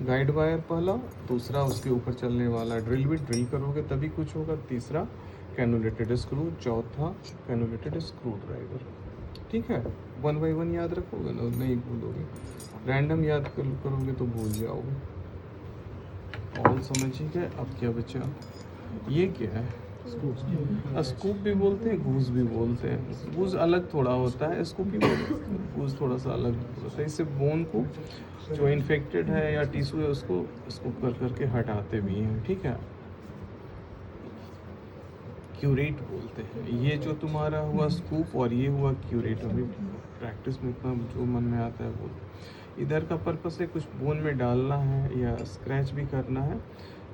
गाइड वायर पहला, दूसरा उसके ऊपर चलने वाला ड्रिल बिट, ड्रिल करोगे तभी कुछ होगा, तीसरा कैनुलेटेड स्क्रू, चौथा कैनुलेटेड स्क्रू ड्राइवर, ठीक है। 1 by 1 याद रखोगे ना, नहीं भूलोगे, रैंडम याद करोगे तो भूल जाओगे। ऑल समझिए। अब क्या बचा, ये क्या है, स्कूप भी बोलते हैं, गूज भी बोलते हैं। गूज अलग थोड़ा होता है, स्कूप भी बोलते हैं, गूज थोड़ा सा अलग होता है। इससे बोन को जो इन्फेक्टेड है या टिश्यू है उसको स्कूप कर करके हटाते भी हैं, ठीक है। क्यूरेट बोलते हैं, ये जो तुम्हारा हुआ स्कूप और ये हुआ क्यूरेट। अभी प्रैक्टिस में इतना जो मन में आता है वो, इधर का पर्पस है कुछ बोन में डालना है या स्क्रैच भी करना है,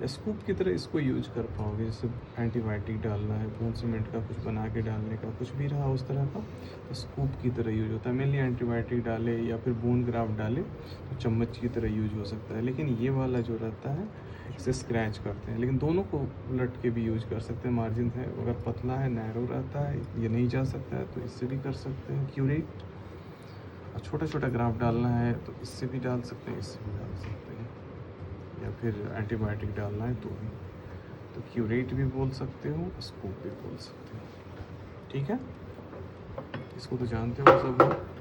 स्कूप की तरह इसको यूज कर पाओगे। जैसे एंटीबायोटिक डालना है, बोन सीमेंट का कुछ बना के डालने का, कुछ भी रहा उस तरह का, तो स्कूप की तरह यूज होता है। मेनली एंटीबायोटिक डाले या फिर बोन ग्राफ्ट डाले तो चम्मच की तरह यूज हो सकता है। लेकिन ये वाला जो रहता है इसे स्क्रैच करते हैं, लेकिन दोनों को उलट के भी यूज कर सकते हैं। मार्जिन है, अगर पतला है, नैरो रहता है, ये नहीं जा सकता है तो इससे भी कर सकते हैं क्यूरेट। और छोटा छोटा ग्राफ डालना है तो इससे भी डाल सकते हैं, इससे भी डाल सकते हैं, या फिर एंटीबायोटिक डालना है तो भी, तो क्यूरेट भी बोल सकते हो, स्कूप भी बोल सकते हो, ठीक है। इसको तो जानते हो सब लोग।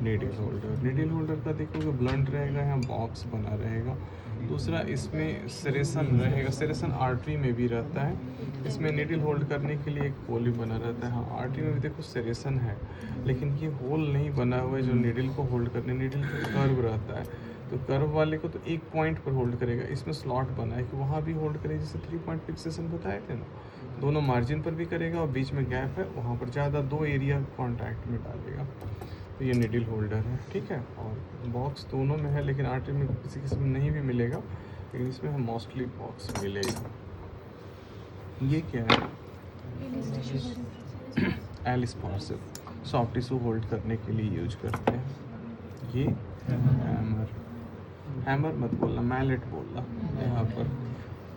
नीडल होल्डर, नीडल होल्डर का देखोगे ब्लंट रहेगा, यहाँ बॉक्स बना रहेगा। दूसरा इसमें सेरेसन रहेगा, सेरेसन आर्टरी में भी रहता है। इसमें नीडल होल्ड करने के लिए एक होल भी बना रहता है। हाँ, आर्टरी में भी देखो सेरेसन है, लेकिन ये होल नहीं बना हुआ है जो नीडल को होल्ड करने, नीडल का कर्व रहता है। तो कर्व वाले को तो एक पॉइंट पर होल्ड करेगा, इसमें स्लॉट बना है कि वहाँ भी होल्ड करेगा, जैसे 3 पॉइंट फिक्सेशन बताए थे ना, दोनों मार्जिन पर भी करेगा और बीच में गैप है वहाँ पर ज़्यादा 2 एरिया कॉन्टैक्ट में डालेगा। तो ये निडल होल्डर है, ठीक है। और बॉक्स दोनों में है, लेकिन आर्टिल में किसी किसी में नहीं भी मिलेगा, लेकिन इसमें है मोस्टली बॉक्स मिलेगा। ये क्या है? एलिस पार्सल, सॉफ्ट टिश्यू होल्ड करने के लिए यूज करते हैं। ये हैमर, हैमर मत बोलना, मैलेट बोलना यहाँ पर।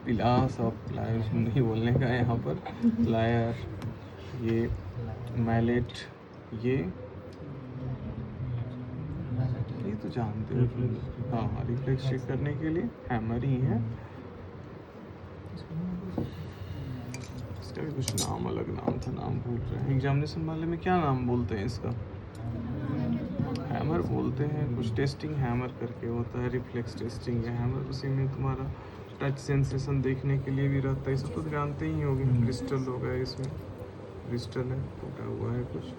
पिलास और प्लायर्स नहीं बोलने का यहाँ पर। प्लायर, ये मैलेट, ये तो जानते हो। हाँ, रिफ्लेक्स चेक करने के लिए हैमर ही है। इसका भी कुछ नाम, अलग नाम था, नाम भूल रहे हैं। एग्जामिनेशन वाले में क्या नाम बोलते हैं इसका? हैमर बोलते हैं, कुछ टेस्टिंग हैमर करके होता है, रिफ्लेक्स टेस्टिंग है हैमर। उसी में तुम्हारा टच सेंसेशन देखने के लिए भी रहता है, सब तो जानते ही होंगे। क्रिस्टल हो गया, इसमें क्रिस्टल है, टूटा हुआ है कुछ,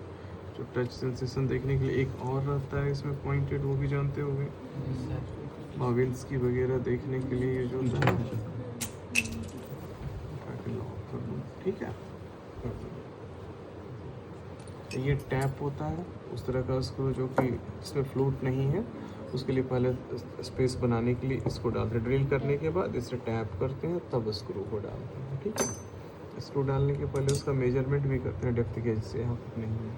जो टच सेंसेशन देखने के लिए। एक और रहता है इसमें पॉइंटेड, वो भी जानते होंगे, बाविल्स की वगैरह देखने के लिए यूज होता है। ठीक है, ये टैप होता है उस तरह का स्क्रू जो कि इसमें फ्लूट नहीं है, उसके लिए पहले स्पेस बनाने के लिए इसको डालते हैं, ड्रिल करने के बाद इसे टैप करते हैं, तब स्क्रू को डालते हैं। ठीक है, स्क्रू डालने के पहले उसका मेजरमेंट भी करते हैं डेप्थ गेज से, यहाँ पर नहीं है।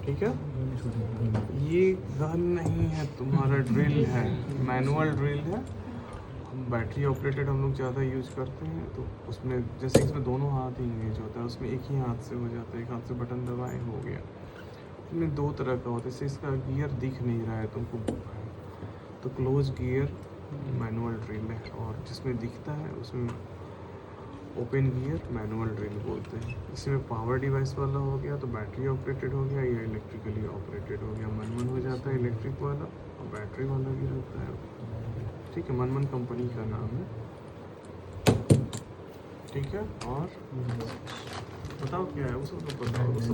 ठीक है, ये गन नहीं है, तुम्हारा ड्रिल है, मैनुअल ड्रिल है। बैटरी ऑपरेटेड हम लोग ज़्यादा यूज करते हैं, तो उसमें जैसे इसमें दोनों हाथ ही इंगेज होता है, उसमें एक ही हाथ से हो जाता है, एक हाथ से बटन दबाए हो गया। इसमें 2 तरह का होता है, जैसे इसका गियर दिख नहीं रहा है तुमको, तो क्लोज गियर मैनुअल ड्रिल है, और जिसमें दिखता है उसमें ओपन गियर मैनुअल ड्रिल बोलते हैं। इसमें पावर डिवाइस वाला हो गया तो बैटरी ऑपरेटेड हो गया, या इलेक्ट्रिकली ऑपरेटेड हो गया। मनमन हो जाता है इलेक्ट्रिक वाला, और बैटरी वाला भी रहता है। ठीक है, मनमन कंपनी का नाम है। ठीक है, और बताओ क्या है वो सब, तो बताओ वो सब।